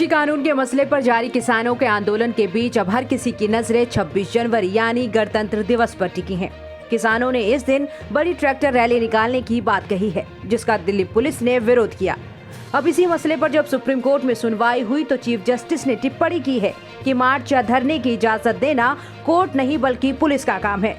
कृषि कानून के मसले पर जारी किसानों के आंदोलन के बीच अब हर किसी की नजरें 26 जनवरी यानी गणतंत्र दिवस पर टिकी हैं। किसानों ने इस दिन बड़ी ट्रैक्टर रैली निकालने की बात कही है, जिसका दिल्ली पुलिस ने विरोध किया। अब इसी मसले पर जब सुप्रीम कोर्ट में सुनवाई हुई तो चीफ जस्टिस ने टिप्पणी की है कि मार्च या धरने की इजाजत देना कोर्ट नहीं बल्कि पुलिस का काम है।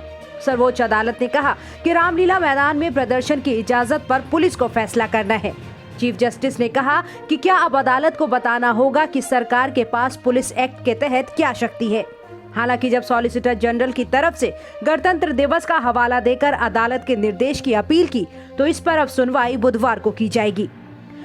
सर्वोच्च अदालत ने कहा कि रामलीला मैदान में प्रदर्शन की इजाजत पर पुलिस को फैसला करना है। चीफ जस्टिस ने कहा कि क्या अब अदालत को बताना होगा कि सरकार के पास पुलिस एक्ट के तहत क्या शक्ति है। हालांकि जब सॉलिसिटर जनरल की तरफ से गणतंत्र दिवस का हवाला देकर अदालत के निर्देश की अपील की तो इस पर अब सुनवाई बुधवार को की जाएगी।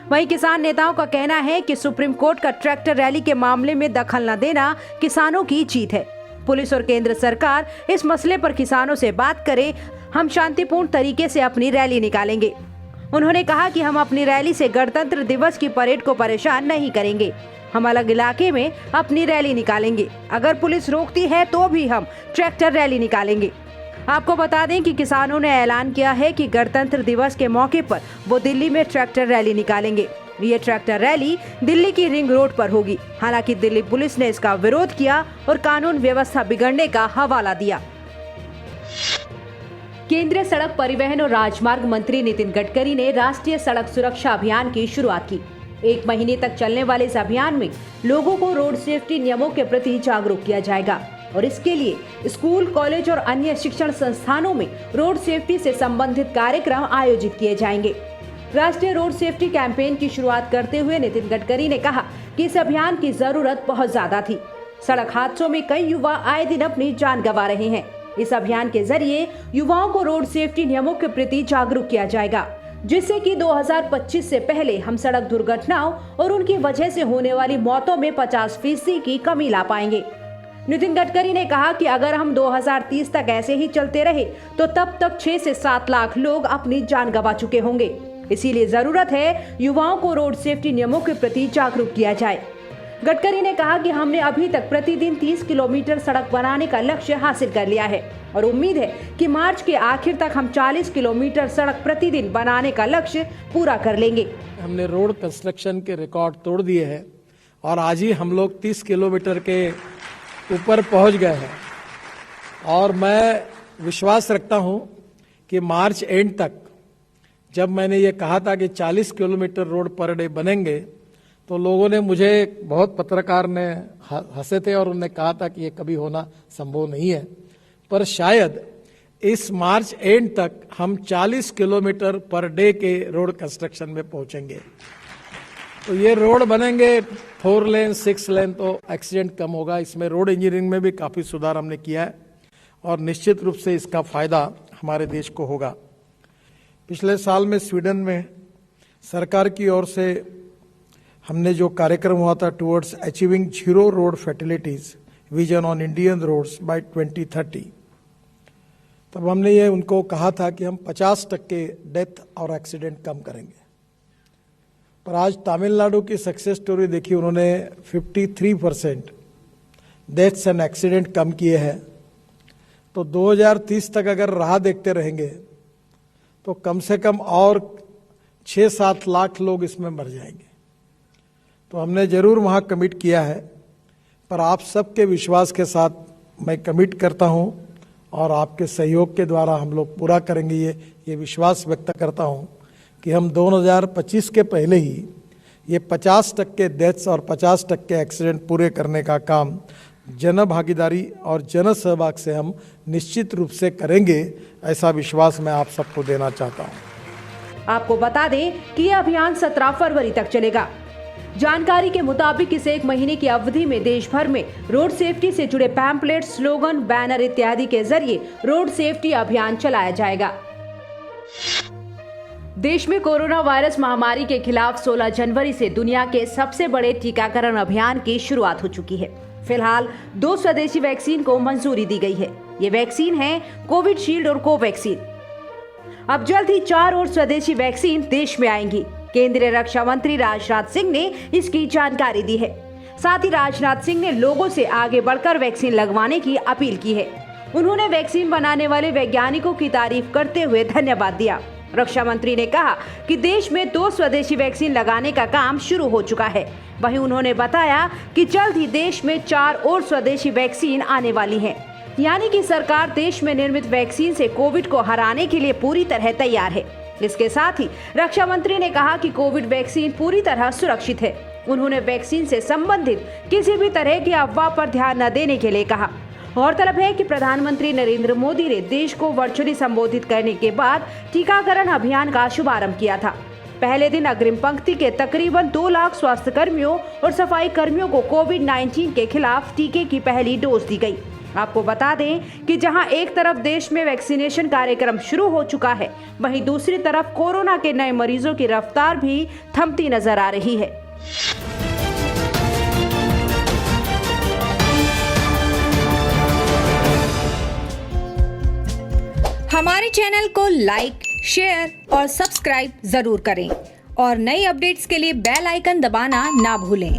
वहीं किसान नेताओं का कहना है कि सुप्रीम कोर्ट का ट्रैक्टर रैली के मामले में दखल न देना किसानों की जीत है। पुलिस और केंद्र सरकार इस मसले पर किसानों से बात करे, हम शांतिपूर्ण तरीके से अपनी रैली निकालेंगे। उन्होंने कहा कि हम अपनी रैली से गणतंत्र दिवस की परेड को परेशान नहीं करेंगे। हम अलग इलाके में अपनी रैली निकालेंगे। अगर पुलिस रोकती है तो भी हम ट्रैक्टर रैली निकालेंगे। आपको बता दें कि किसानों ने ऐलान किया है कि गणतंत्र दिवस के मौके पर वो दिल्ली में ट्रैक्टर रैली निकालेंगे। ये ट्रैक्टर रैली दिल्ली की रिंग रोड पर होगी। हालांकि दिल्ली पुलिस ने इसका विरोध किया और कानून व्यवस्था बिगड़ने का हवाला दिया। केंद्रीय सड़क परिवहन और राजमार्ग मंत्री नितिन गडकरी ने राष्ट्रीय सड़क सुरक्षा अभियान की शुरुआत की। 1 महीने तक चलने वाले इस अभियान में लोगों को रोड सेफ्टी नियमों के प्रति जागरूक किया जाएगा और इसके लिए स्कूल, कॉलेज और अन्य शिक्षण संस्थानों में रोड सेफ्टी से संबंधित कार्यक्रम आयोजित किए जाएंगे। राष्ट्रीय रोड सेफ्टी कैंपेन की शुरुआत करते हुए नितिन गडकरी ने कहा कि इस अभियान की जरूरत बहुत ज्यादा थी। सड़क हादसों में कई युवा आए दिन अपनी जान गंवा रहे हैं। इस अभियान के जरिए युवाओं को रोड सेफ्टी नियमों के प्रति जागरूक किया जाएगा, जिससे कि 2025 से पहले हम सड़क दुर्घटनाओं और उनकी वजह से होने वाली मौतों में 50% की कमी ला पाएंगे। नितिन गडकरी ने कहा कि अगर हम 2030 तक ऐसे ही चलते रहे तो तब तक 6 से 7 लाख लोग अपनी जान गंवा चुके होंगे। इसीलिए जरूरत है युवाओं को रोड सेफ्टी नियमों के प्रति जागरूक किया जाए। गडकरी ने कहा कि हमने अभी तक प्रतिदिन 30 किलोमीटर सड़क बनाने का लक्ष्य हासिल कर लिया है और उम्मीद है कि मार्च के आखिर तक हम 40 किलोमीटर सड़क प्रतिदिन बनाने का लक्ष्य पूरा कर लेंगे। हमने रोड कंस्ट्रक्शन के रिकॉर्ड तोड़ दिए हैं और आज ही हम लोग 30 किलोमीटर के ऊपर पहुंच गए हैं और मैं विश्वास रखता हूं कि मार्च एंड तक, जब मैंने ये कहा था कि 40 किलोमीटर रोड पर डे बनेंगे तो लोगों ने मुझे, बहुत पत्रकार ने हंसे थे और उन्होंने कहा था कि ये कभी होना संभव नहीं है, पर शायद इस मार्च एंड तक हम 40 किलोमीटर पर डे के रोड कंस्ट्रक्शन में पहुंचेंगे। तो ये रोड बनेंगे 4 लेन 6 लेन तो एक्सीडेंट कम होगा। इसमें रोड इंजीनियरिंग में भी काफी सुधार हमने किया है और निश्चित रूप से इसका फायदा हमारे देश को होगा। पिछले साल में स्वीडन में सरकार की ओर से हमने जो कार्यक्रम हुआ था towards achieving 0 road fatalities vision on Indian roads by 2030, तब हमने ये उनको कहा था कि हम 50% डेथ और एक्सीडेंट कम करेंगे। पर आज तमिलनाडु की सक्सेस स्टोरी देखी, उन्होंने 53% डेथ्स एंड एक्सीडेंट कम किए हैं। तो 2030 तक अगर राह देखते रहेंगे तो कम से कम और 6-7 लाख लोग इसमें मर जाएंगे। तो हमने जरूर वहां कमिट किया है, पर आप सबके विश्वास के साथ मैं कमिट करता हूं और आपके सहयोग के द्वारा हम लोग पूरा करेंगे। ये विश्वास व्यक्त करता हूं कि हम 2025 के पहले ही ये 50% डेथ्स और 50% एक्सीडेंट पूरे करने का काम जन भागीदारी और जन सहभाग से हम निश्चित रूप से करेंगे। ऐसा विश्वास मैं आप सबको देना चाहता हूं। आपको बता दें कि यह अभियान 17 फरवरी तक चलेगा। जानकारी के मुताबिक इस 1 महीने की अवधि में देश भर में रोड सेफ्टी से जुड़े पैम्पलेट, स्लोगन, बैनर इत्यादि के जरिए रोड सेफ्टी अभियान चलाया जाएगा। देश में कोरोना वायरस महामारी के खिलाफ 16 जनवरी से दुनिया के सबसे बड़े टीकाकरण अभियान की शुरुआत हो चुकी है। फिलहाल 2 स्वदेशी वैक्सीन को मंजूरी दी गई है। ये वैक्सीन है कोविशील्ड और कोवैक्सीन। अब जल्द ही 4 और स्वदेशी वैक्सीन देश में आएंगी। केंद्रीय रक्षा मंत्री राजनाथ सिंह ने इसकी जानकारी दी है। साथ ही राजनाथ सिंह ने लोगों से आगे बढ़कर वैक्सीन लगवाने की अपील की है। उन्होंने वैक्सीन बनाने वाले वैज्ञानिकों की तारीफ करते हुए धन्यवाद दिया। रक्षा मंत्री ने कहा कि देश में 2 स्वदेशी वैक्सीन लगाने का काम शुरू हो चुका है। वहीं उन्होंने बताया कि जल्द ही देश में 4 और स्वदेशी वैक्सीन आने वाली हैं। यानी कि सरकार देश में निर्मित वैक्सीन से कोविड को हराने के लिए पूरी तरह तैयार है। इसके साथ ही रक्षा मंत्री ने कहा कि कोविड वैक्सीन पूरी तरह सुरक्षित है। उन्होंने वैक्सीन से संबंधित किसी भी तरह की अफवाह पर ध्यान न देने के लिए कहा। गौरतलब है कि प्रधानमंत्री नरेंद्र मोदी ने देश को वर्चुअली संबोधित करने के बाद टीकाकरण अभियान का शुभारंभ किया था। पहले दिन अग्रिम पंक्ति के तकरीबन 2 लाख स्वास्थ्य कर्मियों और सफाई कर्मियों को कोविड-19 के खिलाफ टीके की पहली डोज दी गई। आपको बता दें कि जहां एक तरफ देश में वैक्सीनेशन कार्यक्रम शुरू हो चुका है, वहीं दूसरी तरफ कोरोना के नए मरीजों की रफ्तार भी थमती नजर आ रही है। हमारे चैनल को लाइक, शेयर और सब्सक्राइब जरूर करें और नई अपडेट्स के लिए बेल आइकन दबाना ना भूलें।